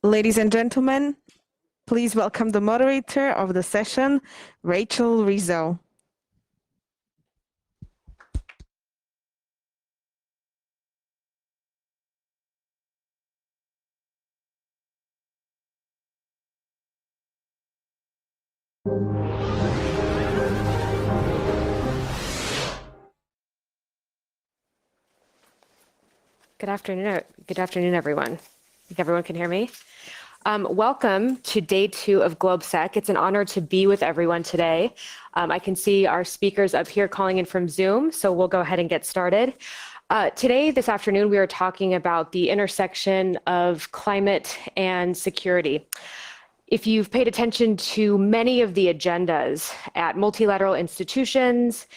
Ladies and gentlemen, please welcome the moderator of the session, Rachel Rizzo. Good afternoon, everyone. I think everyone can hear me. Welcome to day 2 of GLOBSEC. It's an honor to be with everyone today. I can see our speakers up here calling in from Zoom, so we'll go ahead and get started. This afternoon, we are talking about the intersection of climate and security. If you've paid attention to many of the agendas at multilateral institutions,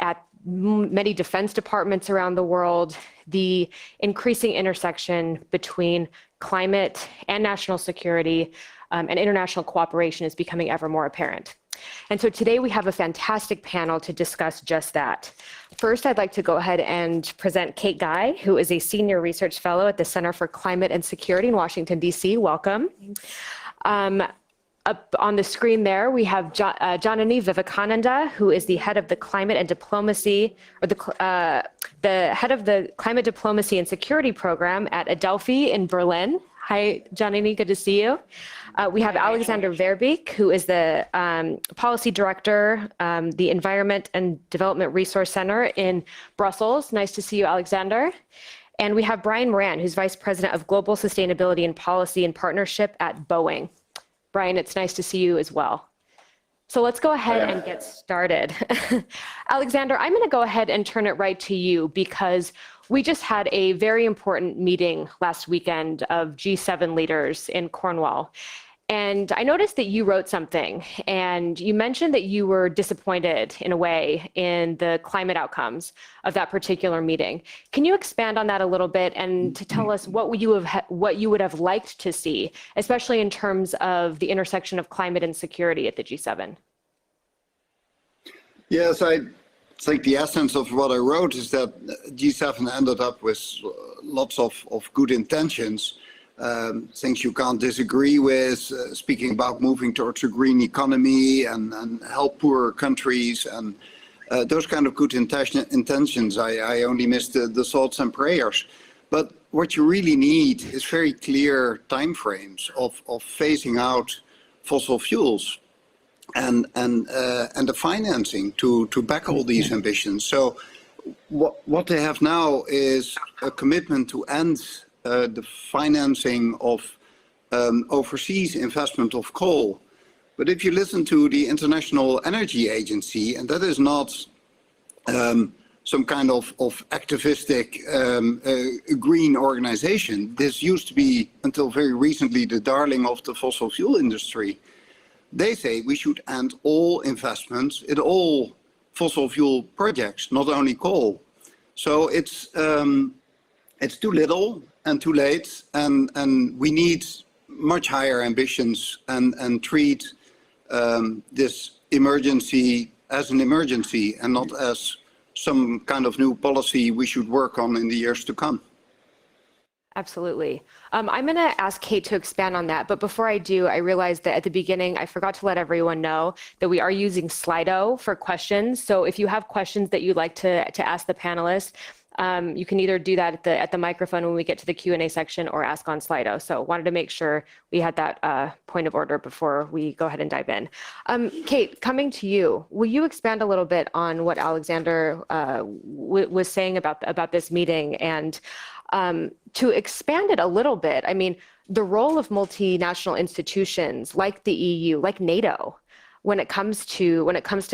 at many defense departments around the world, the increasing intersection between climate and national security and international cooperation is becoming ever more apparent. And so today we have a fantastic panel to discuss just that. First, I'd like to go ahead and present Kate Guy, who is a senior research fellow at the Center for Climate and Security in Washington, D.C. Welcome. Up on the screen there, we have Janani Vivekananda, who is the head of the climate and diplomacy, or the head of the climate diplomacy and security program at Adelphi in Berlin. Hi, Janani, good to see you. We have Alexander Verbeek, who is the policy director, the Environment and Development Resource Center in Brussels. Nice to see you, Alexander. And we have Brian Moran, who's vice president of global sustainability and policy and partnership at Boeing. Brian, it's nice to see you as well. So let's go ahead and get started. Alexander, I'm going to go ahead and turn it right to you because we just had a very important meeting last weekend of G7 leaders in Cornwall. And I noticed that you wrote something and you mentioned that you were disappointed in a way in the climate outcomes of that particular meeting. Can you expand on that a little bit and to tell us what you would have liked to see, especially in terms of the intersection of climate and security at the G7? Yes, I think the essence of what I wrote is that G7 ended up with lots of good intentions. Things you can't disagree with, speaking about moving towards a green economy and help poorer countries and those kind of good intentions. I only missed the thoughts and prayers. But what you really need is very clear timeframes of phasing out fossil fuels and the financing to back all these ambitions. So what they have now is a commitment to end the financing of overseas investment of coal. But if you listen to the International Energy Agency, and that is not some kind of activistic green organization, this used to be until very recently the darling of the fossil fuel industry. They say we should end all investments in all fossil fuel projects, not only coal. So it's too little and too late, and we need much higher ambitions and treat this emergency as an emergency and not as some kind of new policy we should work on in the years to come. Absolutely. I'm going to ask Kate to expand on that. But before I do, I realized that at the beginning, I forgot to let everyone know that we are using Slido for questions. So if you have questions that you'd like to ask the panelists, you can either do that at the microphone when we get to the Q&A section or ask on Slido. So wanted to make sure we had that point of order before we go ahead and dive in. Kate, coming to you, will you expand a little bit on what Alexander was saying about this meeting? And to expand it a little bit, I mean, the role of multinational institutions like the EU, like NATO, when it comes to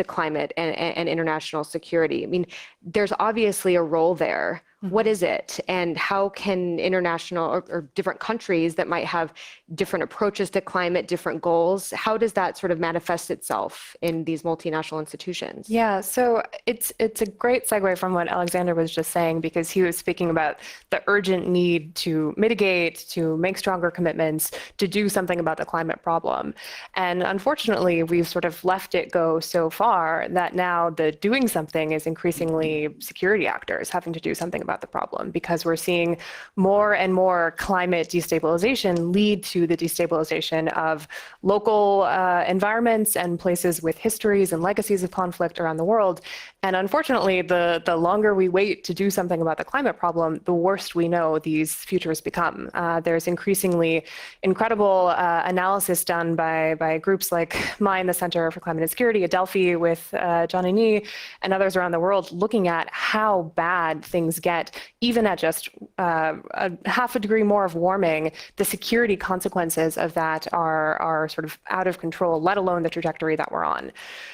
climate and international security. I mean, there's obviously a role there. What is it? And how can international or different countries that might have different approaches to climate, different goals, how does that sort of manifest itself in these multinational institutions? Yeah, so it's a great segue from what Alexander was just saying, because he was speaking about the urgent need to mitigate, to make stronger commitments, to do something about the climate problem. And unfortunately, we've sort of left it go so far that now the doing something is increasingly security actors having to do something about about the problem, because we're seeing more and more climate destabilization lead to the destabilization of local environments and places with histories and legacies of conflict around the world. And unfortunately, the longer we wait to do something about the climate problem, the worse we know these futures become. There's increasingly incredible analysis done by groups like mine, the Center for Climate and Security, Adelphi, with John Annie and others around the world, looking at how bad things get, even at just half a degree more of warming. The security consequences of that are sort of out of control, let alone the trajectory that we're on.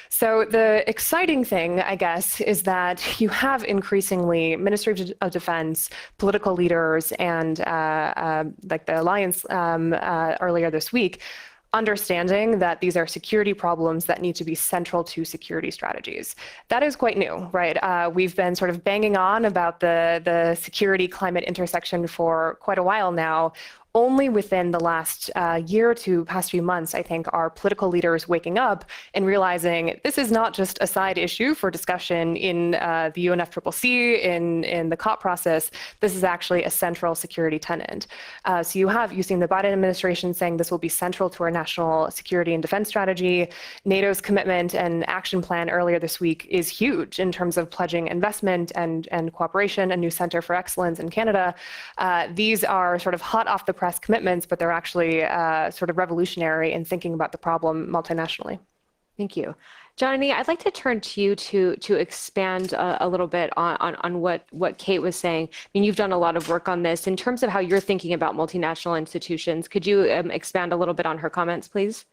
So the exciting thing, I guess, is that you have increasingly Ministry of Defense, political leaders, and like the Alliance earlier this week, understanding that these are security problems that need to be central to security strategies. That is quite new, right? We've been sort of banging on about the security climate intersection for quite a while now. Only within the last year to past few months, I think, are political leaders waking up and realizing this is not just a side issue for discussion in the UNFCCC, in the COP process. This is actually a central security tenet. So you've seen the Biden administration saying this will be central to our national security and defense strategy. NATO's commitment and action plan earlier this week is huge in terms of pledging investment and cooperation, a new center for excellence in Canada. These are sort of hot off the press commitments, but they're actually sort of revolutionary in thinking about the problem multinationally. Thank you. Johnny, I'd like to turn to you to expand a little bit on what Kate was saying. I mean, you've done a lot of work on this. In terms of how you're thinking about multinational institutions, could you expand a little bit on her comments, please?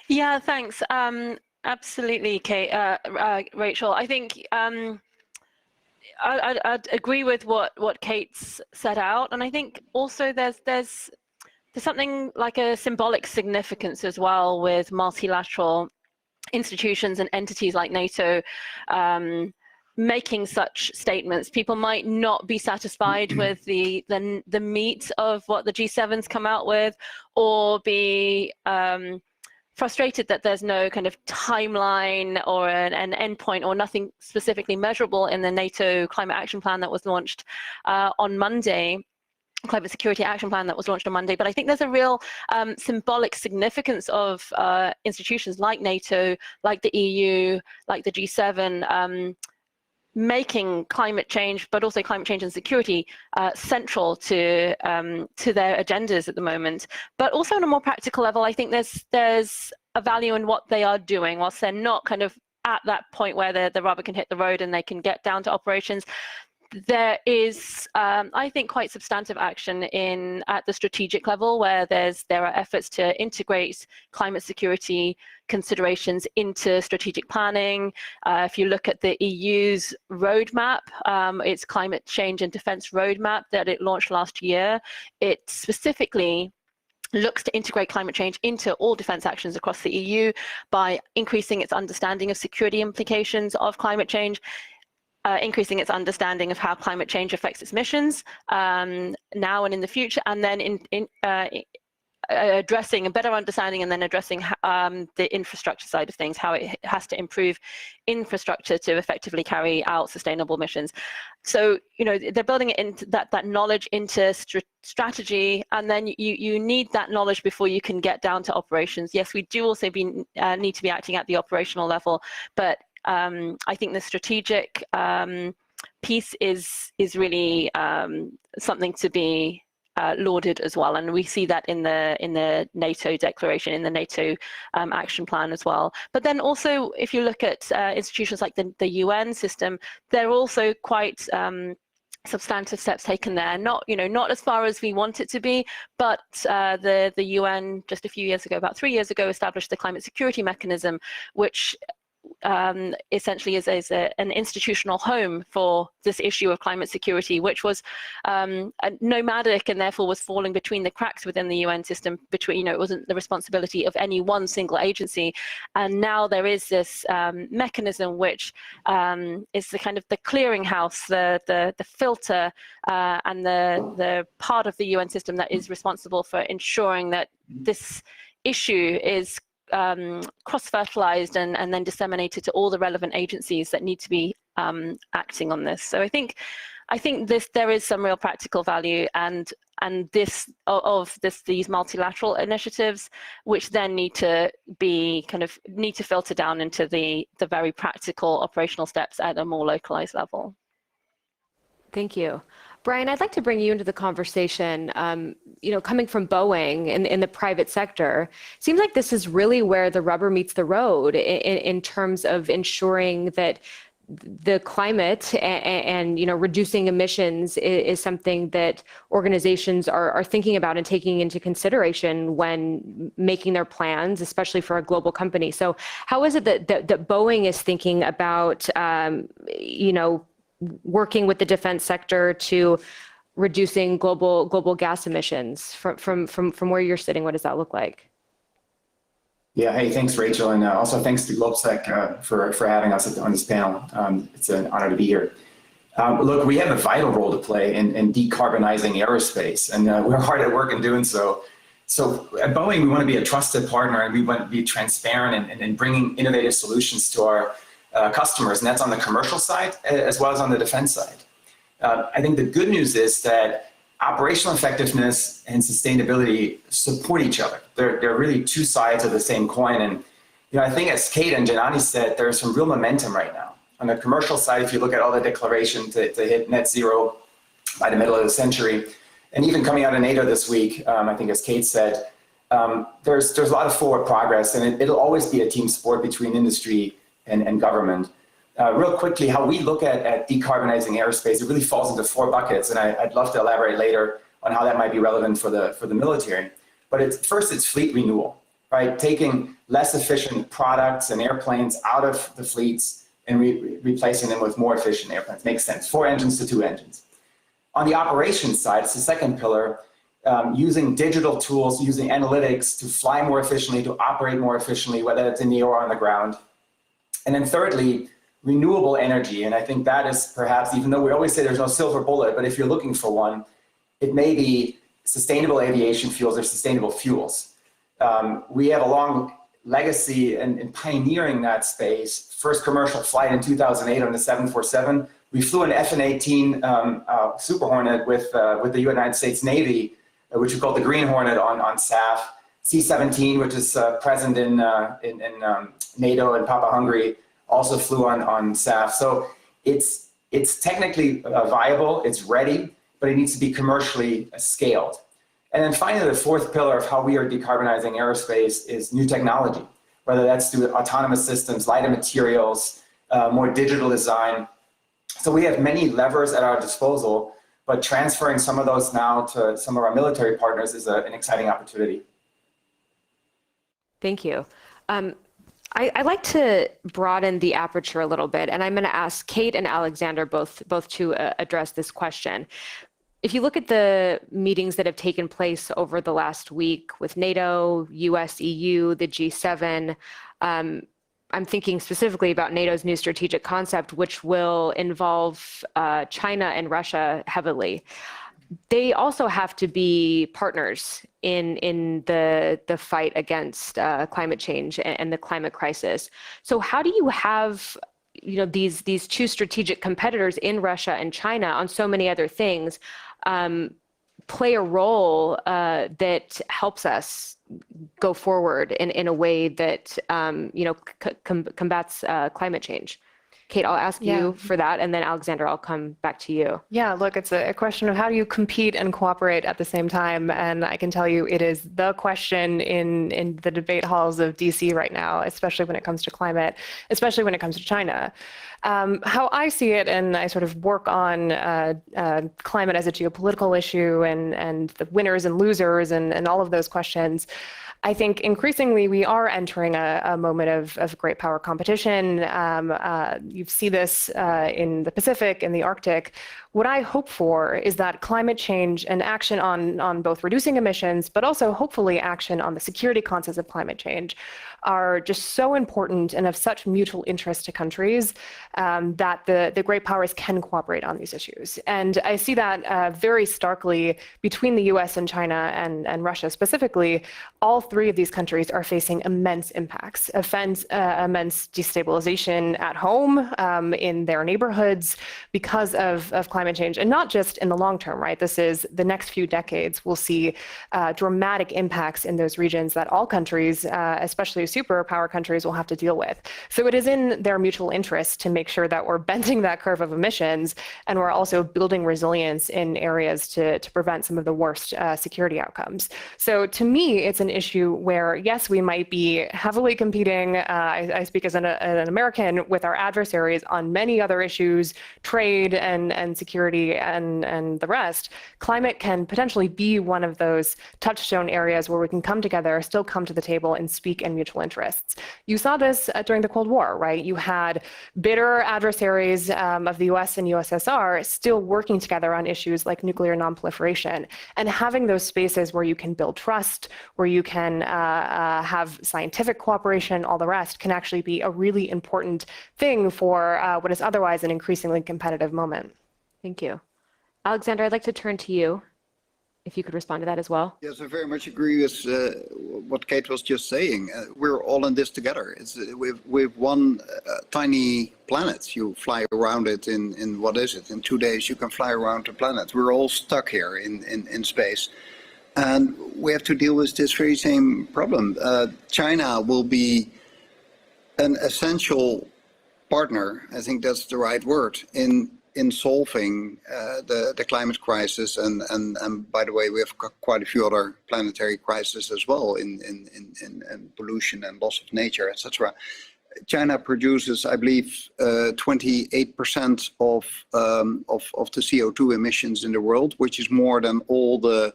Yeah, thanks. Absolutely, Kate, Rachel. I think I'd agree with what Kate's set out, and I think also there's something like a symbolic significance as well with multilateral institutions and entities like NATO making such statements. People might not be satisfied with the meat of what the G7's come out with, or be frustrated that there's no kind of timeline or an endpoint or nothing specifically measurable in the NATO climate action plan that was launched on Monday, climate security action plan that was launched on Monday. But I think there's a real symbolic significance of institutions like NATO, like the EU, like the G7, making climate change, but also climate change and security, central to their agendas at the moment. But also on a more practical level, I think there's a value in what they are doing, whilst they're not kind of at that point where the rubber can hit the road and they can get down to operations. There is, I think, quite substantive action at the strategic level, where there are efforts to integrate climate security considerations into strategic planning. If you look at the EU's roadmap, its climate change and defense roadmap that it launched last year, it specifically looks to integrate climate change into all defense actions across the EU by increasing its understanding of security implications of climate change, increasing its understanding of how climate change affects its missions now and in the future, and then addressing a better understanding and then addressing the infrastructure side of things, how it has to improve infrastructure to effectively carry out sustainable missions. So, you know, they're building it into that knowledge into strategy, and then you need that knowledge before you can get down to operations. Yes, we do also need to be acting at the operational level, but I think the strategic piece is really something to be lauded as well, and we see that in the NATO declaration, in the NATO action plan as well. But then also, if you look at institutions like the UN system, they're also quite substantive steps taken there. Not as far as we want it to be, but the UN just a few years ago, about 3 years ago, established the climate security mechanism, which essentially is an institutional home for this issue of climate security, which was nomadic and therefore was falling between the cracks within the UN system. It wasn't the responsibility of any one single agency, and now there is this mechanism which is the kind of the clearinghouse, the filter, and the part of the UN system that is responsible for ensuring that this issue is cross-fertilized and then disseminated to all the relevant agencies that need to be acting on this. So I think there is some real practical value, and these multilateral initiatives, which then need to filter down into the very practical operational steps at a more localized level. Thank you. Brian, I'd like to bring you into the conversation. Coming from Boeing in the private sector, seems like this is really where the rubber meets the road in terms of ensuring that the climate and reducing emissions is something that organizations are thinking about and taking into consideration when making their plans, especially for a global company. So how is it that Boeing is thinking about working with the defense sector to reducing global gas emissions from where you're sitting? What does that look like? Yeah, hey, thanks, Rachel. And also thanks to GLOBSEC for having us on this panel. It's an honor to be here. Look, we have a vital role to play in decarbonizing aerospace, and we're hard at work in doing so. So at Boeing, we want to be a trusted partner, and we want to be transparent and bringing innovative solutions to our customers, and that's on the commercial side as well as on the defense side. I think the good news is that operational effectiveness and sustainability support each other. They're really two sides of the same coin. And I think as Kate and Janani said, there's some real momentum right now. On the commercial side, if you look at all the declarations to hit net zero by the middle of the century, and even coming out of NATO this week, I think as Kate said, there's a lot of forward progress, and it'll always be a team sport between industry and government. Real quickly, how we look at decarbonizing aerospace, it really falls into 4 buckets, and I'd love to elaborate later on how that might be relevant for the military. But first, it's fleet renewal, right? Taking less efficient products and airplanes out of the fleets and replacing them with more efficient airplanes. Makes sense. 4 engines to 2 engines. On the operations side, it's the second pillar, using digital tools, using analytics to fly more efficiently, to operate more efficiently, whether it's in the air or on the ground. And then thirdly, renewable energy. And I think that is perhaps, even though we always say there's no silver bullet, but if you're looking for one, it may be sustainable aviation fuels or sustainable fuels. We have a long legacy in pioneering that space. First commercial flight in 2008 on the 747. We flew an F/A-18 Super Hornet with the United States Navy, which we call the Green Hornet on SAF. C-17, which is present in NATO and Papa Hungary, also flew on SAF. So it's technically viable, it's ready, but it needs to be commercially scaled. And then finally, the fourth pillar of how we are decarbonizing aerospace is new technology, whether that's through autonomous systems, lighter materials, more digital design. So we have many levers at our disposal, but transferring some of those now to some of our military partners is an exciting opportunity. Thank you. I'd like to broaden the aperture a little bit, and I'm going to ask Kate and Alexander both to address this question. If you look at the meetings that have taken place over the last week with NATO, US, EU, the G7, I'm thinking specifically about NATO's new strategic concept, which will involve China and Russia heavily. They also have to be partners in the fight against climate change and the climate crisis. So how do you have these two strategic competitors in Russia and China on so many other things play a role that helps us go forward in a way that combats climate change? Kate, I'll ask you for that, and then Alexander, I'll come back to you. Yeah, look, it's a question of how do you compete and cooperate at the same time, and I can tell you it is the question in the debate halls of DC right now, especially when it comes to climate, especially when it comes to China. How I see it, and I sort of work on climate as a geopolitical issue and the winners and losers and all of those questions, I think increasingly we are entering a moment of great power competition. You see this in the Pacific, in the Arctic. What I hope for is that climate change and action on both reducing emissions, but also hopefully action on the security concepts of climate change are just so important and of such mutual interest to countries that the great powers can cooperate on these issues. And I see that very starkly between the US and China and Russia specifically. All three of these countries are facing immense impacts, immense destabilization at home, in their neighborhoods because of climate change. And not just in the long term, right? This is the next few decades, we'll see dramatic impacts in those regions that all countries, especially superpower countries, will have to deal with. So it is in their mutual interest to make sure that we're bending that curve of emissions, and we're also building resilience in areas to prevent some of the worst security outcomes. So to me, it's an issue where, yes, we might be heavily competing, I speak as an American, with our adversaries on many other issues, trade and security and the rest. Climate can potentially be one of those touchstone areas where we can come together, still come to the table and speak in mutual interests. You saw this during the Cold War, right? You had bitter adversaries of the US and USSR still working together on issues like nuclear nonproliferation, and having those spaces where you can build trust, where you can have scientific cooperation, all the rest, can actually be a really important thing for what is otherwise an increasingly competitive moment. Thank you. Alexander, I'd like to turn to you, if you could respond to that as well. Yes, I very much agree with what Kate was just saying. We're all in this together. We've one tiny planet. You fly around it in what is it? In 2 days, you can fly around the planet. We're all stuck here in space. And we have to deal with this very same problem. China will be an essential partner, I think that's the right word, in solving the climate crisis, and by the way, we have quite a few other planetary crises as well in pollution and loss of nature, etc. China produces, I believe, 28% of the CO2 emissions in the world, which is more than all the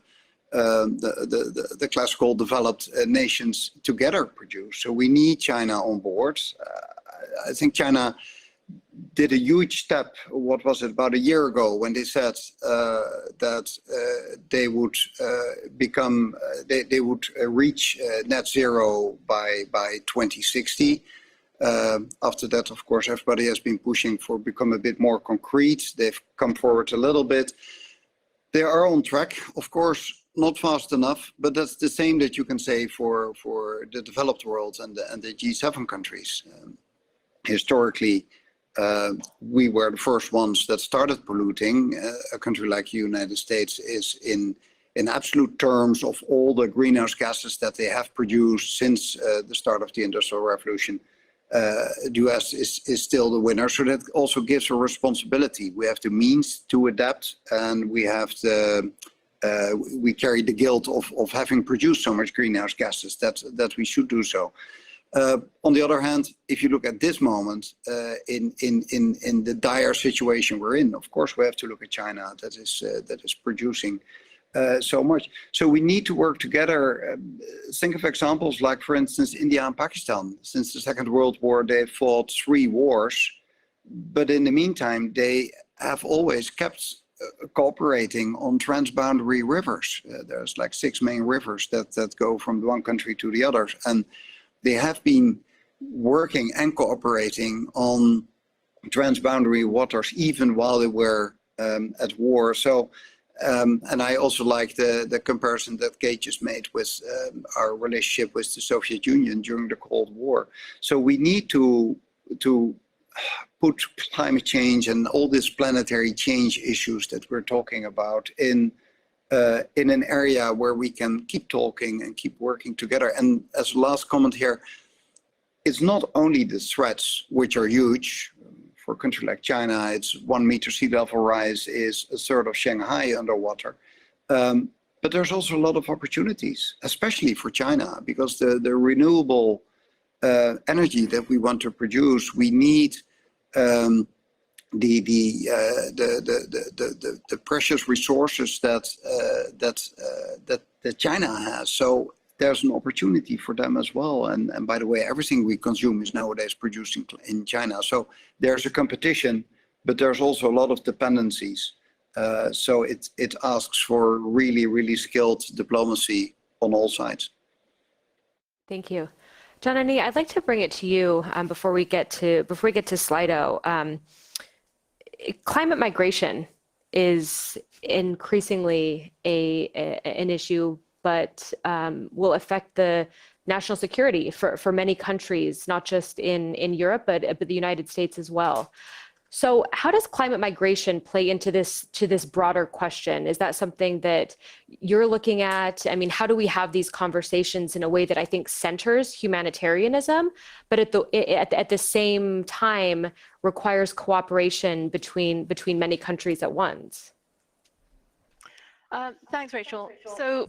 classical developed nations together produce. So we need China on board. I think China did a huge step, what was it, about a year ago, when they said that they would reach net zero by 2060. After that, of course, everybody has been pushing for become a bit more concrete. They've come forward a little bit. They are on track, of course, not fast enough, but that's the same that you can say for the developed world and the G7 countries. Historically, we were the first ones that started polluting. A country like the United States is in absolute terms of all the greenhouse gases that they have produced since the start of the Industrial Revolution. The US is still the winner, so that also gives a responsibility. We have the means to adapt, and we have we carry the guilt of having produced so much greenhouse gases that we should do so. On the other hand, if you look at this moment, in the dire situation we're in, of course we have to look at China that is producing so much. So we need to work together. Think of examples like, for instance, India and Pakistan. Since the Second World War, they fought 3 wars, but in the meantime, they have always kept cooperating on transboundary rivers. There's like 6 main rivers that go from one country to the other, and they have been working and cooperating on transboundary waters even while they were at war. So, and I also like the comparison that Kate just made with our relationship with the Soviet Union during the Cold War. So we need to put climate change and all these planetary change issues that we're talking about in an area where we can keep talking and keep working together. And as a last comment here, it's not only the threats, which are huge. For a country like China, it's 1 meter sea level rise is a third of Shanghai underwater. But there's also a lot of opportunities, especially for China, because the renewable energy that we want to produce, we need the precious resources that China has. So there's an opportunity for them as well. And by the way, everything we consume is nowadays produced in China. So there's a competition, but there's also a lot of dependencies. So it asks for really, really skilled diplomacy on all sides. Thank you. Janani, I'd like to bring it to you before we get to Slido. Climate migration is increasingly an issue, but will affect the national security for many countries, not just in Europe, but the United States as well. So how does climate migration play into this broader question? Is that something that you're looking at? I mean, how do we have these conversations in a way that I think centers humanitarianism, but at the same time requires cooperation between many countries at once? Thanks, Rachel. So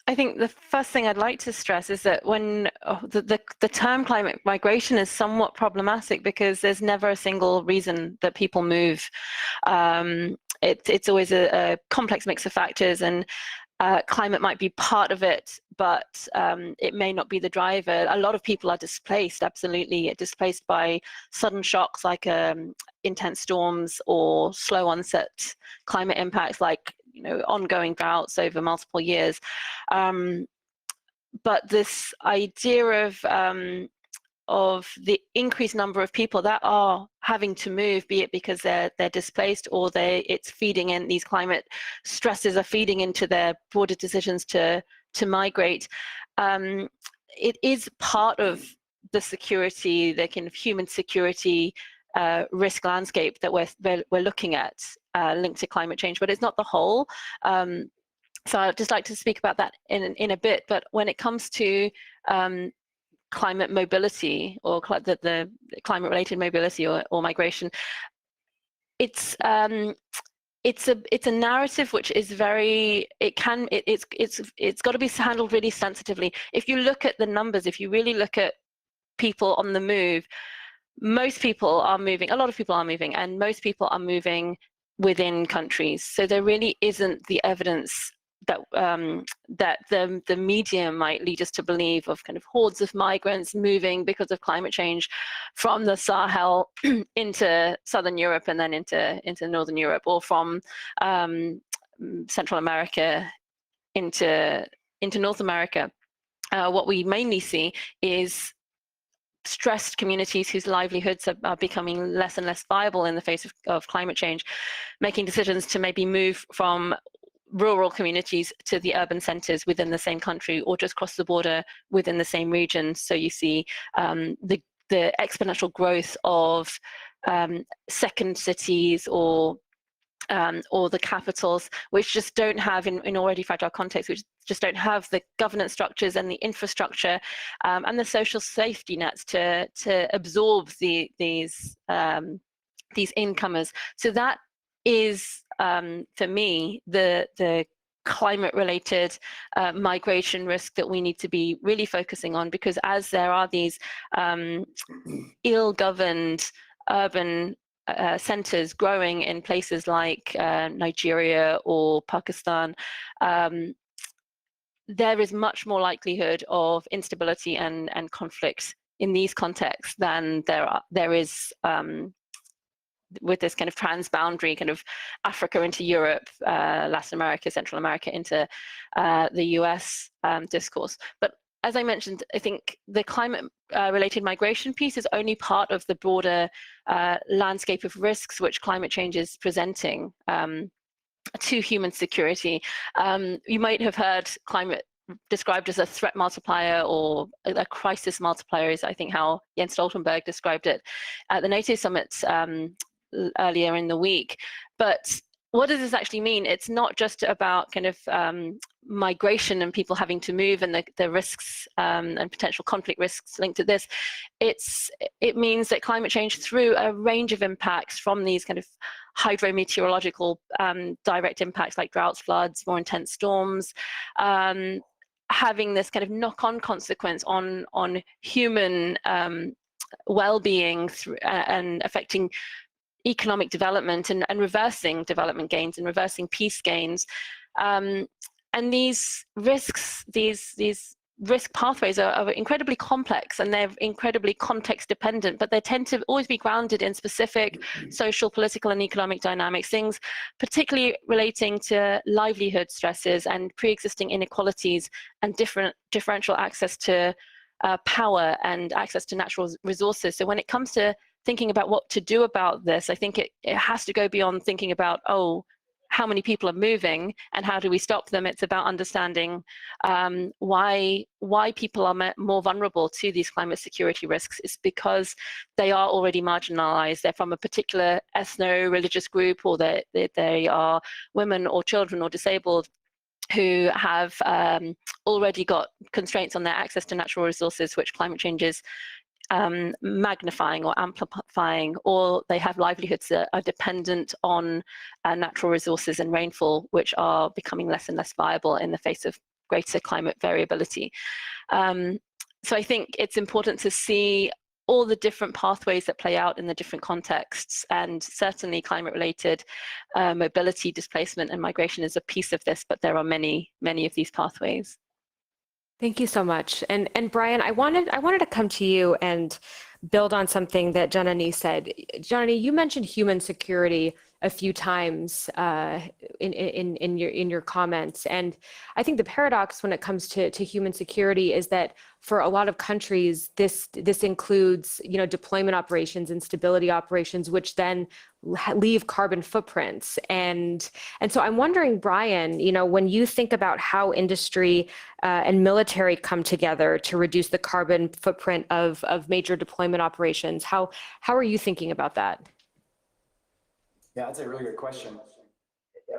I think the first thing I'd like to stress is that when the term climate migration is somewhat problematic because there's never a single reason that people move. It's always a complex mix of factors, and climate might be part of it, but it may not be the driver. A lot of people are displaced, absolutely, displaced by sudden shocks like intense storms or slow onset climate impacts like ongoing droughts over multiple years. But this idea of the increased number of people that are having to move, be it because they're displaced or it's feeding in, these climate stresses are feeding into their broader decisions to migrate. It is part of the security, the kind of human security risk landscape that we're looking at linked to climate change, but it's not the whole. So I'd just like to speak about that in a bit. But when it comes to climate mobility or the climate-related mobility or migration, it's a narrative which is it's got to be handled really sensitively. If you look at the numbers, if you really look at people on the move, most people are moving, a lot of people are moving, and most people are moving within countries. So there really isn't the evidence that that the media might lead us to believe of kind of hordes of migrants moving because of climate change from the Sahel into Southern Europe and then into Northern Europe, or from Central America into North America. What we mainly see is stressed communities whose livelihoods are becoming less and less viable in the face of climate change, making decisions to maybe move from rural communities to the urban centers within the same country, or just cross the border within the same region. So you see the exponential growth of second cities or the capitals, which just don't have, in already fragile contexts, which just don't have the governance structures and the infrastructure and the social safety nets to absorb these incomers. So that is, for me, the climate-related migration risk that we need to be really focusing on, because as there are these ill-governed urban centers growing in places like Nigeria or Pakistan, there is much more likelihood of instability and conflict in these contexts than there is with this kind of transboundary kind of Africa into Europe, Latin America, Central America into the US discourse. But as I mentioned, I think the climate-related migration piece is only part of the broader landscape of risks which climate change is presenting to human security. You might have heard climate described as a threat multiplier or a crisis multiplier, is I think how Jens Stoltenberg described it at the NATO summit earlier in the week. But what does this actually mean? It's not just about kind of migration and people having to move and the risks and potential conflict risks linked to this. It means that climate change, through a range of impacts from these kind of hydrometeorological direct impacts like droughts, floods, more intense storms, having this kind of knock-on consequence on human well-being and affecting economic development and reversing development gains and reversing peace gains. And these risks, these risk pathways are incredibly complex, and they're incredibly context dependent, but they tend to always be grounded in specific social, political, and economic dynamics, things particularly relating to livelihood stresses and pre-existing inequalities and differential access to power and access to natural resources. So when it comes to thinking about what to do about this, I think it has to go beyond thinking about, oh, how many people are moving and how do we stop them. It's about understanding why people are more vulnerable to these climate security risks. It's because they are already marginalized. They're from a particular ethno-religious group, or they are women or children or disabled who have already got constraints on their access to natural resources, which climate change is magnifying or amplifying, or they have livelihoods that are dependent on natural resources and rainfall, which are becoming less and less viable in the face of greater climate variability. So I think it's important to see all the different pathways that play out in the different contexts, and certainly climate-related mobility, displacement, and migration is a piece of this, but there are many, many of these pathways. Thank you so much. And Brian, I wanted to come to you and build on something that Janani said. Janani, you mentioned human security a few times in your comments, and I think the paradox when it comes to human security is that for a lot of countries, this includes, you know, deployment operations and stability operations, which then leave carbon footprints. And so I'm wondering, Brian, you know, when you think about how industry and military come together to reduce the carbon footprint of major deployment operations, how are you thinking about that? Yeah, that's a really good question.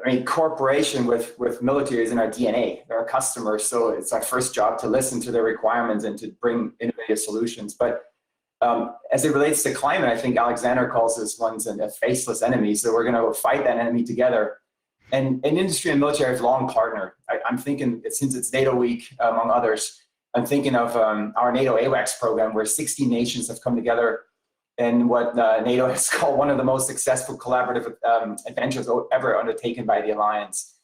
I mean, cooperation with military is in our DNA. They're our customers, so it's our first job to listen to their requirements and to bring innovative solutions. But as it relates to climate, I think Alexander calls this one a faceless enemy. So we're going to go fight that enemy together. And industry and military have long partnered. I'm thinking, since it's NATO week, among others, I'm thinking of our NATO AWACS program, where 60 nations have come together in what NATO has called one of the most successful collaborative adventures ever undertaken by the alliance.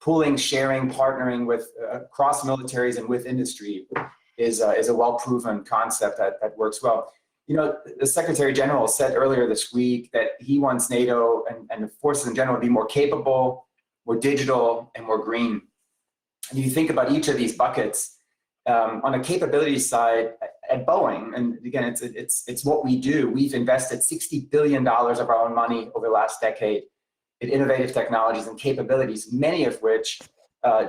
Pooling, sharing, partnering with across militaries and with industry is a well-proven concept that works well. You know, the Secretary General said earlier this week that he wants NATO and the forces in general to be more capable, more digital, and more green. And if you think about each of these buckets, on a capability side, at Boeing, and again, it's what we do. We've invested $60 billion of our own money over the last decade in innovative technologies and capabilities, many of which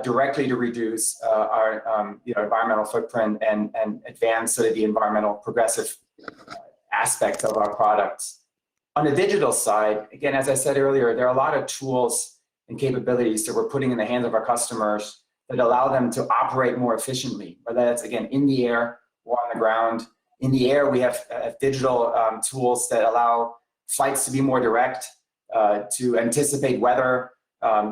directly to reduce our environmental footprint and advance sort of the environmental progressive aspects of our products. On the digital side, again, as I said earlier, there are a lot of tools and capabilities that we're putting in the hands of our customers that allow them to operate more efficiently, whether that's, again, in the air or on the ground. In the air, we have digital tools that allow flights to be more direct, to anticipate weather.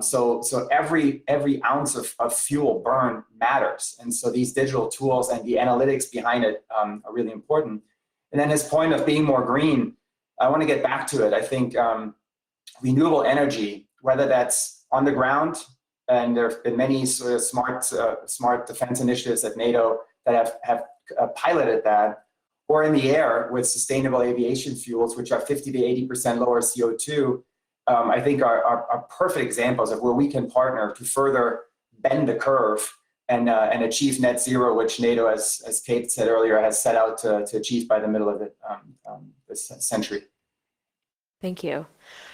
So every ounce of fuel burn matters. And so these digital tools and the analytics behind it are really important. And then his point of being more green, I want to get back to it. I think renewable energy, whether that's on the ground, and there have been many sort of smart defense initiatives at NATO that have piloted that, or in the air with sustainable aviation fuels, which are 50 to 80% lower CO2, I think are perfect examples of where we can partner to further bend the curve and achieve net zero, which NATO, as Kate said earlier, has set out to achieve by the middle of this century. Thank you.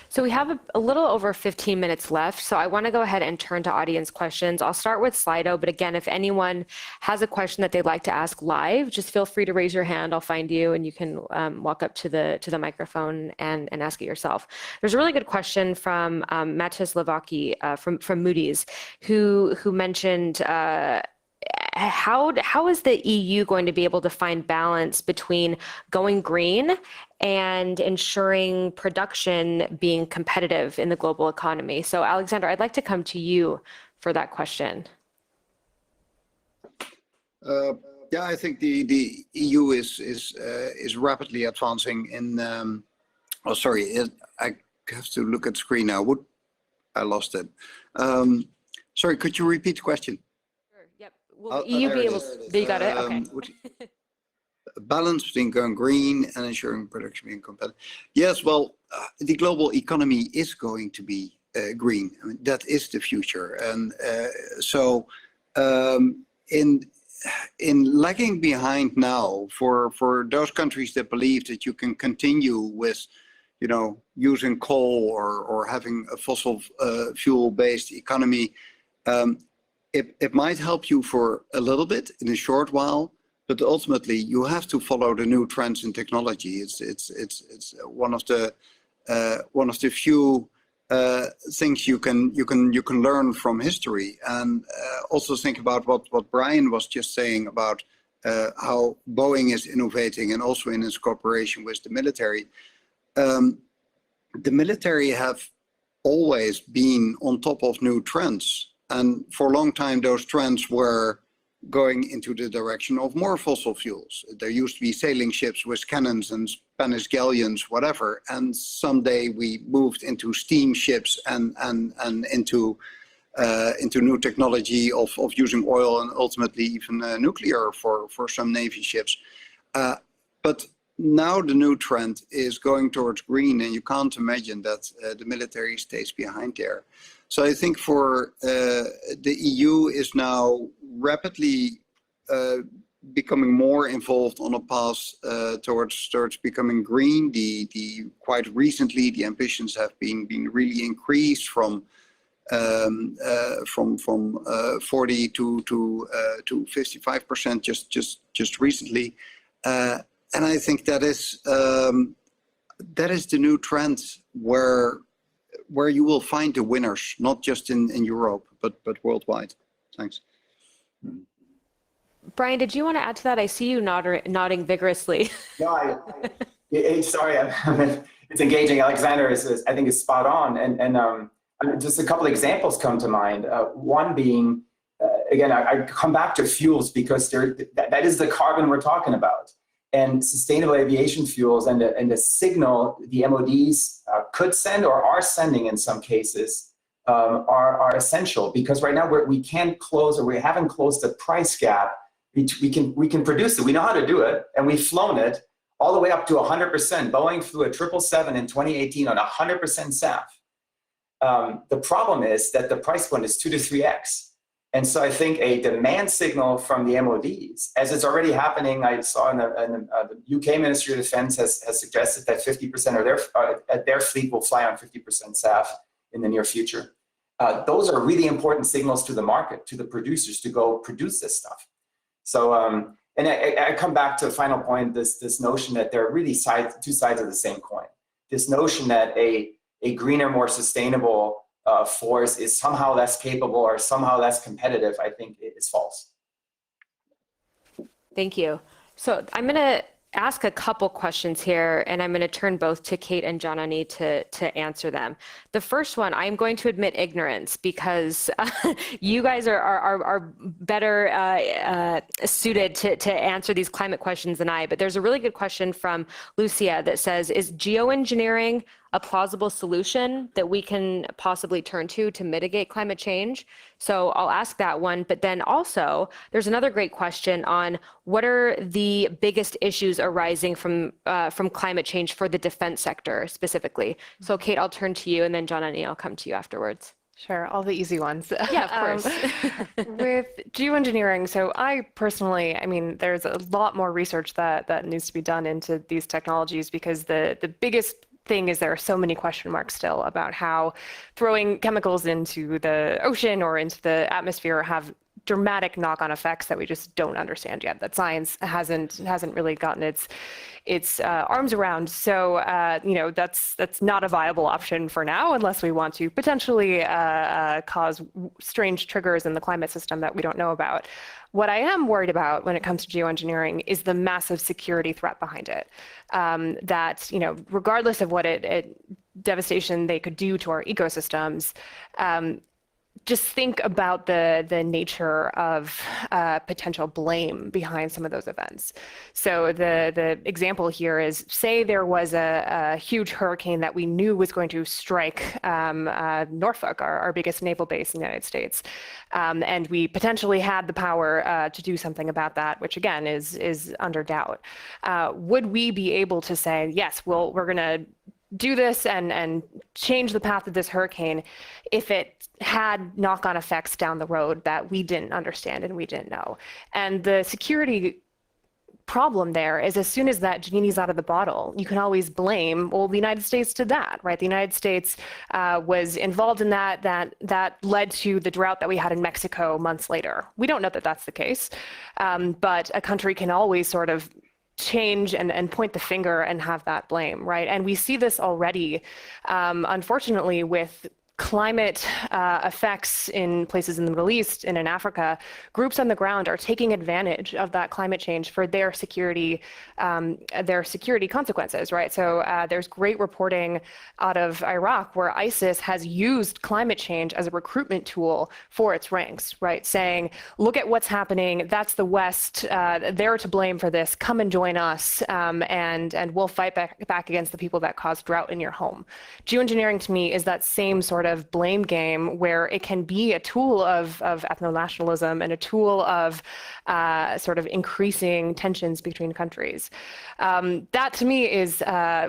So we have a little over 15 minutes left, so I want to go ahead and turn to audience questions. I'll start with Slido, but again, if anyone has a question that they'd like to ask live, just feel free to raise your hand. I'll find you, and you can walk up to the microphone and ask it yourself. There's a really good question from Matis Lavaki from Moody's, who mentioned how is the EU going to be able to find balance between going green and ensuring production being competitive in the global economy? So Alexander, I'd like to come to you for that question. Yeah, I think the EU is rapidly advancing in. Oh, sorry, I have to look at the screen now. I lost it. Sorry, could you repeat the question? Sure. Yep. Will the EU be able? You got it. Okay. Balance between going green and ensuring production being competitive. Yes, well, the global economy is going to be green. I mean, that is the future, and so in in lagging behind now for those countries that believe that you can continue with, using coal or having a fossil fuel-based economy, it might help you for a little bit in a short while, but ultimately you have to follow the new trends in technology. It's one of the few things you can learn from history, and also think about what Brian was just saying about how Boeing is innovating and also in its cooperation with the military. The military have always been on top of new trends, and for a long time those trends were going into the direction of more fossil fuels. There used to be sailing ships with cannons and Spanish galleons, whatever, and someday we moved into steamships and into new technology of using oil and ultimately even nuclear for some Navy ships. But now the new trend is going towards green, and you can't imagine that the military stays behind there. So I think for the EU is now rapidly becoming more involved on a path towards becoming green. Quite recently, the ambitions have been really increased from 40 to 55% just recently, and I think that is the new trend where you will find the winners, not just in Europe, but worldwide. Thanks. Brian, did you want to add to that? I see you nodding vigorously. No, sorry, it's engaging. Alexander I think is spot on, and just a couple of examples come to mind. One being, again, I come back to fuels because that is the carbon we're talking about. And sustainable aviation fuels and the signal the MODs could send or are sending in some cases are essential, because right now we can't close, or we haven't closed the price gap. We can produce it. We know how to do it, and we've flown it all the way up to 100%. Boeing flew a 777 in 2018 on 100% SAF. The problem is that the price point is 2 to 3x. And so I think a demand signal from the MODs, as it's already happening, I saw in the UK Ministry of Defense has suggested that 50% of their fleet will fly on 50% SAF in the near future. Those are really important signals to the market, to the producers, to go produce this stuff. So, and I come back to a final point, this notion that there are really two sides of the same coin. This notion that a greener, more sustainable force is somehow less capable or somehow less competitive, I think is false. Thank you. So I'm going to ask a couple questions here, and I'm going to turn both to Kate and Janani to answer them. The first one, I'm going to admit ignorance, because you guys are better suited to answer these climate questions than I. But there's a really good question from Lucia that says, is geoengineering a plausible solution that we can possibly turn to mitigate climate change? So I'll ask that one. But then also, there's another great question on what are the biggest issues arising from climate change for the defense sector specifically. So Kate, I'll turn to you, and then Janani, I'll come to you afterwards. Sure, all the easy ones. Yeah, of course. With geoengineering, so I personally, there's a lot more research that needs to be done into these technologies, because the biggest thing is there are so many question marks still about how throwing chemicals into the ocean or into the atmosphere have dramatic knock-on effects that we just don't understand yet, that science hasn't really gotten its arms around. So that's not a viable option for now, unless we want to potentially cause strange triggers in the climate system that we don't know about. What I am worried about when it comes to geoengineering is the massive security threat behind it. That, regardless of what devastation they could do to our ecosystems, just think about the nature of potential blame behind some of those events. So the example here is, say there was a huge hurricane that we knew was going to strike Norfolk, our biggest naval base in the United States, and we potentially had the power to do something about that, which again is under doubt. Would we be able to say, yes, we're going to do this and change the path of this hurricane if it had knock-on effects down the road that we didn't understand and we didn't know. And the security problem there is as soon as that genie's out of the bottle, you can always blame, well, the United States did that, right? The United States was involved in that led to the drought that we had in Mexico months later. We don't know that that's the case, but a country can always sort of change and point the finger and have that blame, right? And we see this already, unfortunately, with climate effects in places in the Middle East and in Africa. Groups on the ground are taking advantage of that climate change for their security consequences, right? So there's great reporting out of Iraq where ISIS has used climate change as a recruitment tool for its ranks, right? Saying, look at what's happening. That's the West. They're to blame for this. Come and join us, and we'll fight back against the people that caused drought in your home. Geoengineering to me is that same sort of blame game where it can be a tool of ethno-nationalism and a tool of sort of increasing tensions between countries. That to me is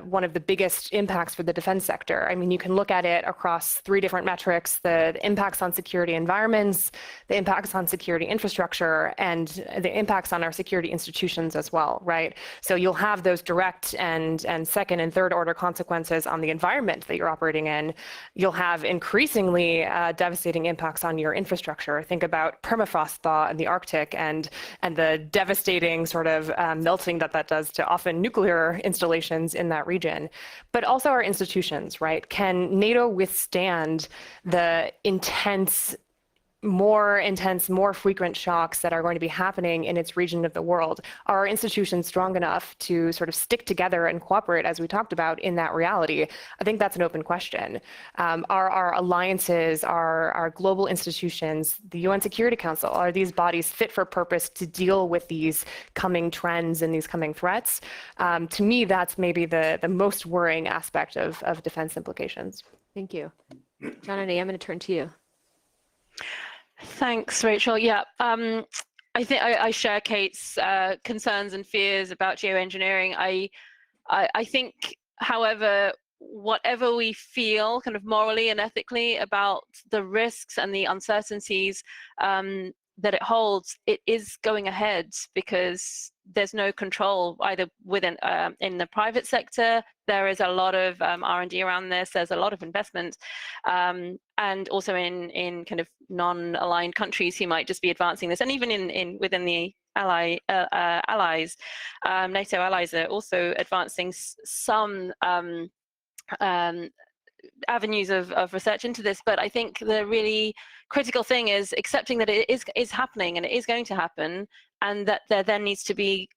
one of the biggest impacts for the defense sector. I mean, you can look at it across 3 different metrics: the impacts on security environments, the impacts on security infrastructure, and the impacts on our security institutions as well, right? So you'll have those direct and second and third order consequences on the environment that you're operating in. You'll have increasingly devastating impacts on your infrastructure. Think about permafrost thaw in the Arctic and the devastating sort of melting that does to often nuclear installations in that region. But also our institutions, right? Can NATO withstand the more intense, more frequent shocks that are going to be happening in its region of the world? Are our institutions strong enough to sort of stick together and cooperate, as we talked about, in that reality? I think that's an open question. Are our alliances, our global institutions, the UN Security Council, are these bodies fit for purpose to deal with these coming trends and these coming threats? To me, that's maybe the most worrying aspect of defense implications. Thank you. Janani, I'm going to turn to you. Thanks, Rachel. Yeah, I think I share Kate's concerns and fears about geoengineering. I think, however, whatever we feel kind of morally and ethically about the risks and the uncertainties that it holds, it is going ahead because there's no control either within in the private sector. There is a lot of R&D around this. There's a lot of investment, and also in kind of non-aligned countries who might just be advancing this, and even within the allies, NATO allies are also advancing some avenues of research into this. But I think the really critical thing is accepting that it is happening and it is going to happen, and that there then needs to be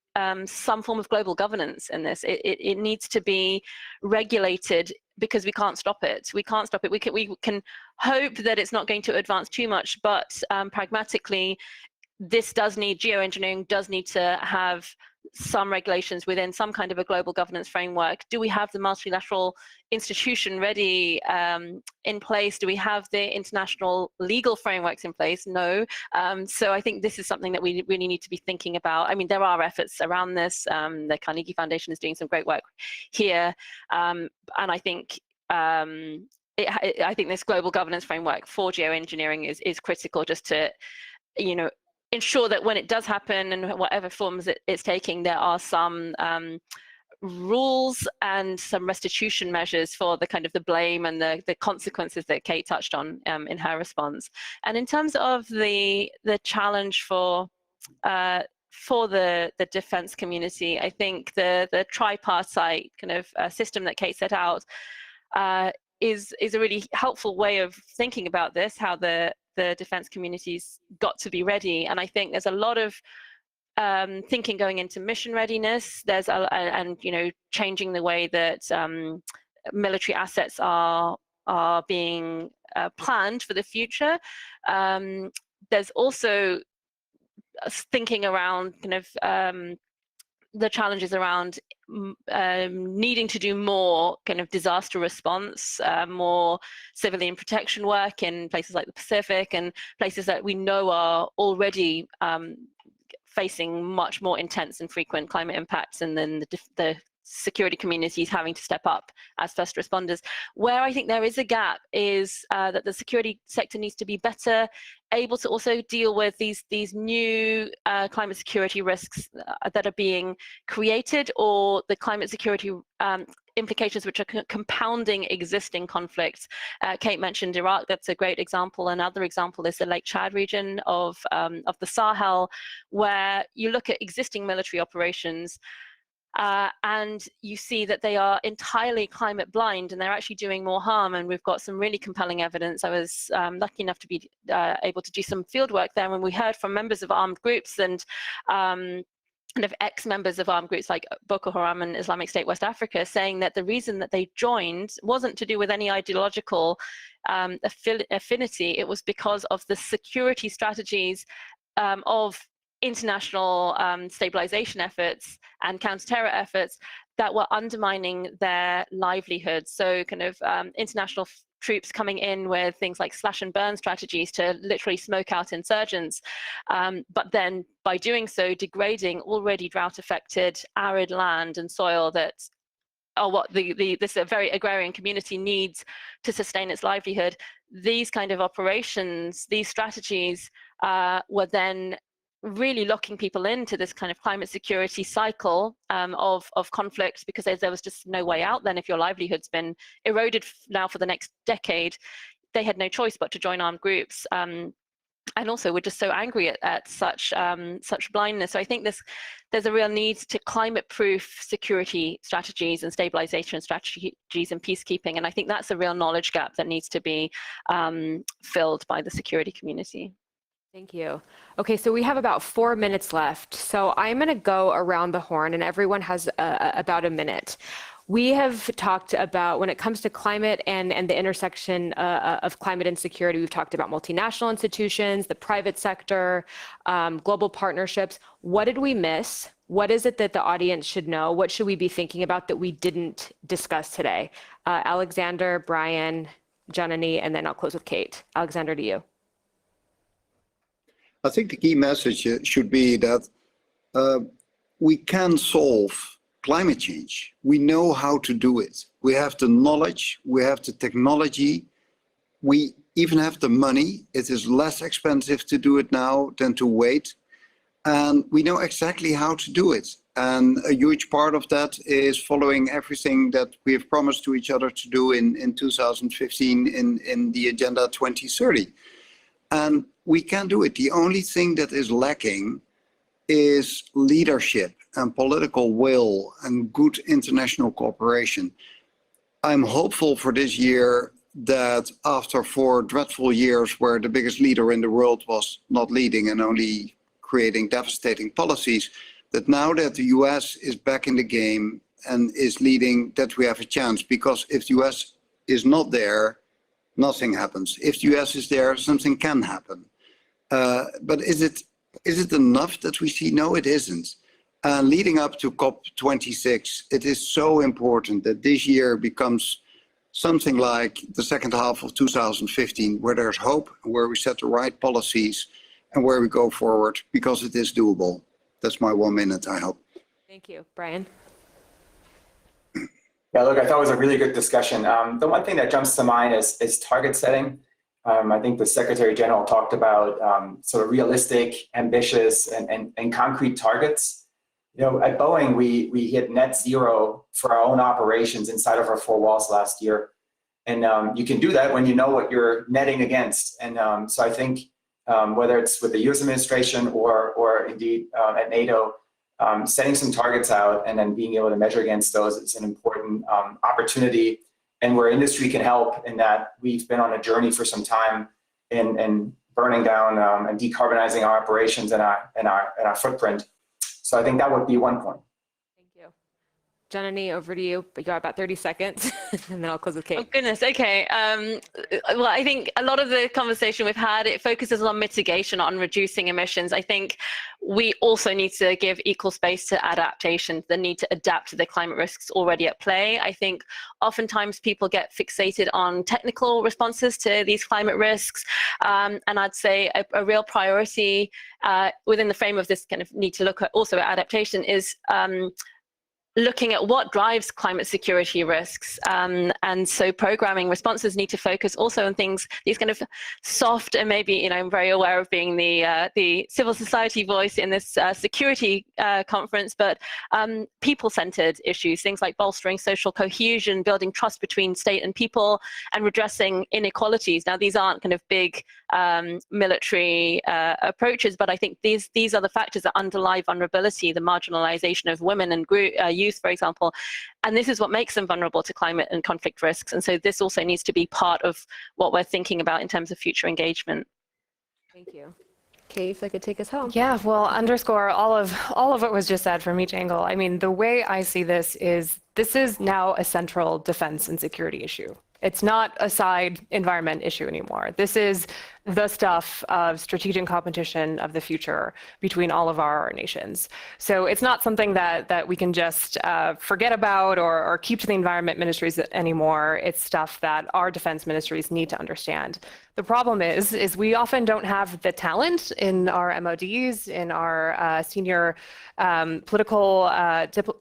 some form of global governance in this. It needs to be regulated because we can't stop it. We can't stop it. We can hope that it's not going to advance too much, but pragmatically, geoengineering does need to have some regulations within some kind of a global governance framework. Do we have the multilateral institution ready in place? Do we have the international legal frameworks in place? No. So I think this is something that we really need to be thinking about. I mean, there are efforts around this. The Carnegie Foundation is doing some great work here, and I think I think this global governance framework for geoengineering is critical, just to, you know, ensure that when it does happen and whatever forms it's taking, there are some rules and some restitution measures for the kind of the blame and the consequences that Kate touched on in her response. And in terms of the challenge for the defense community, I think the tripartite kind of system that Kate set out is a really helpful way of thinking about this, how the defense community's got to be ready. And I think there's a lot of thinking going into mission readiness. There's and you know, changing the way that military assets are being planned for the future. There's also thinking around kind of the challenges around needing to do more kind of disaster response, more civilian protection work in places like the Pacific and places that we know are already facing much more intense and frequent climate impacts, and then the security communities having to step up as first responders. Where I think there is a gap is that the security sector needs to be better able to also deal with these new climate security risks that are being created, or the climate security implications which are compounding existing conflicts. Kate mentioned Iraq. That's a great example. Another example is the Lake Chad region of the Sahel, where you look at existing military operations and you see that they are entirely climate blind, and they're actually doing more harm. And we've got some really compelling evidence. I was lucky enough to be able to do some field work there, and we heard from members of armed groups and kind of ex-members of armed groups like Boko Haram and Islamic State West Africa, saying that the reason that they joined wasn't to do with any ideological affinity. It was because of the security strategies of international stabilization efforts and counter-terror efforts that were undermining their livelihoods. So kind of international troops coming in with things like slash and burn strategies to literally smoke out insurgents, but then by doing so degrading already drought-affected arid land and soil that are what this very agrarian community needs to sustain its livelihood. These kind of operations, these strategies were then really locking people into this kind of climate security cycle of conflict, because there was just no way out then. If your livelihood's been eroded now for the next decade, they had no choice but to join armed groups. And also we're just so angry at such blindness. So I think there's a real need to climate-proof security strategies and stabilization strategies and peacekeeping. And I think that's a real knowledge gap that needs to be filled by the security community. Thank you. Okay, so we have about 4 minutes left. So I'm going to go around the horn, and everyone has about a minute. We have talked about, when it comes to climate and the intersection of climate and security, we've talked about multinational institutions, the private sector, global partnerships. What did we miss? What is it that the audience should know? What should we be thinking about that we didn't discuss today? Alexander, Brian, Janani, and then I'll close with Kate. Alexander, to you. I think the key message should be that we can solve climate change. We know how to do it. We have the knowledge, we have the technology, we even have the money. It is less expensive to do it now than to wait. And we know exactly how to do it. And a huge part of that is following everything that we have promised to each other to do in 2015 in the Agenda 2030. And we can do it. The only thing that is lacking is leadership and political will and good international cooperation. I'm hopeful for this year that after 4 dreadful years where the biggest leader in the world was not leading and only creating devastating policies, that now that the US is back in the game and is leading, that we have a chance. Because if the US is not there, nothing happens. If the US is there, something can happen. But is it enough that we see? No, it isn't. Leading up to COP26, it is so important that this year becomes something like the second half of 2015, where there's hope, where we set the right policies, and where we go forward, because it is doable. That's my 1 minute, I hope. Thank you. Brian? Yeah, look, I thought it was a really good discussion. The one thing that jumps to mind is target setting. I think the Secretary General talked about sort of realistic, ambitious, and concrete targets. You know, at Boeing, we hit net zero for our own operations inside of our 4 walls last year. And you can do that when you know what you're netting against. And so I think whether it's with the US administration or indeed at NATO, setting some targets out and then being able to measure against those is an important opportunity, and where industry can help in that we've been on a journey for some time in burning down and decarbonizing our operations and our footprint. So I think that would be one point. Thank you. Janani, over to you. You got about 30 seconds, and then I'll close with Kate. Oh, goodness. Okay. Well, I think a lot of the conversation we've had, it focuses on mitigation, on reducing emissions. I think we also need to give equal space to adaptation, the need to adapt to the climate risks already at play. I think oftentimes people get fixated on technical responses to these climate risks. And I'd say a real priority within the frame of this kind of need to look at also at adaptation is looking at what drives climate security risks. And so programming responses need to focus also on things, these kind of soft, and maybe, you know, I'm very aware of being the civil society voice in this security conference, but people-centered issues, things like bolstering social cohesion, building trust between state and people, and redressing inequalities. Now, these aren't kind of big military approaches, but I think these are the factors that underlie vulnerability, the marginalization of women and youth, for example, and this is what makes them vulnerable to climate and conflict risks. And so this also needs to be part of what we're thinking about in terms of future engagement. Thank you. Kate, if I could take us home. Yeah, well, underscore all of what was just said from each angle. I mean, the way I see this is now a central defense and security issue. It's not a side environment issue anymore. This is the stuff of strategic competition of the future between all of our nations. So it's not something that we can just forget about or keep to the environment ministries anymore. It's stuff that our defense ministries need to understand. The problem is we often don't have the talent in our MODs, in our senior political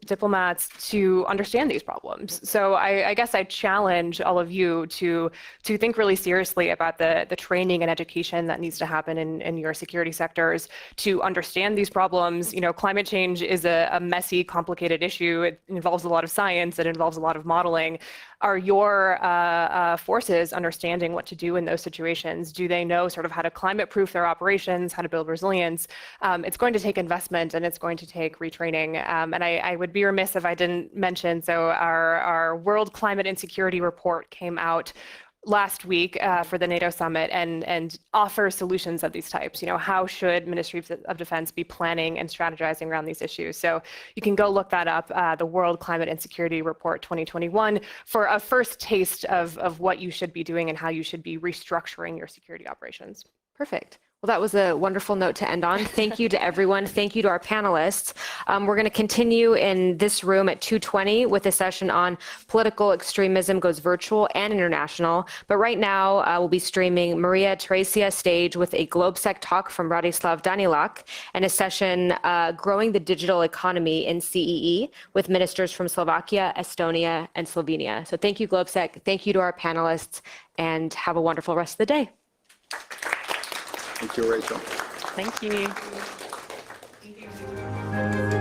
diplomats to understand these problems. So I guess I challenge all of you to think really seriously about the training and education that needs to happen in your security sectors to understand these problems. You know, climate change is a messy, complicated issue. It involves a lot of science. It involves a lot of modeling. Are your forces understanding what to do in those situations? Do they know sort of how to climate-proof their operations, how to build resilience? It's going to take investment, and it's going to take retraining. And I would be remiss if I didn't mention, so our World Climate Insecurity Report came out last week for the NATO summit and offer solutions of these types. You know, how should ministries of defense be planning and strategizing around these issues? So you can go look that up, the World Climate Insecurity Report 2021, for a first taste of what you should be doing and how you should be restructuring your security operations. Perfect. Well, that was a wonderful note to end on. Thank you to everyone. Thank you to our panelists. We're going to continue in this room at 2:20 with a session on political extremism goes virtual and international. But right now, we'll be streaming Maria Teresia Stage with a GLOBSEC talk from Radislav Danilak and a session Growing the Digital Economy in CEE with ministers from Slovakia, Estonia, and Slovenia. So thank you, GLOBSEC. Thank you to our panelists, and have a wonderful rest of the day. Thank you, Rachel. Thank you. Thank you.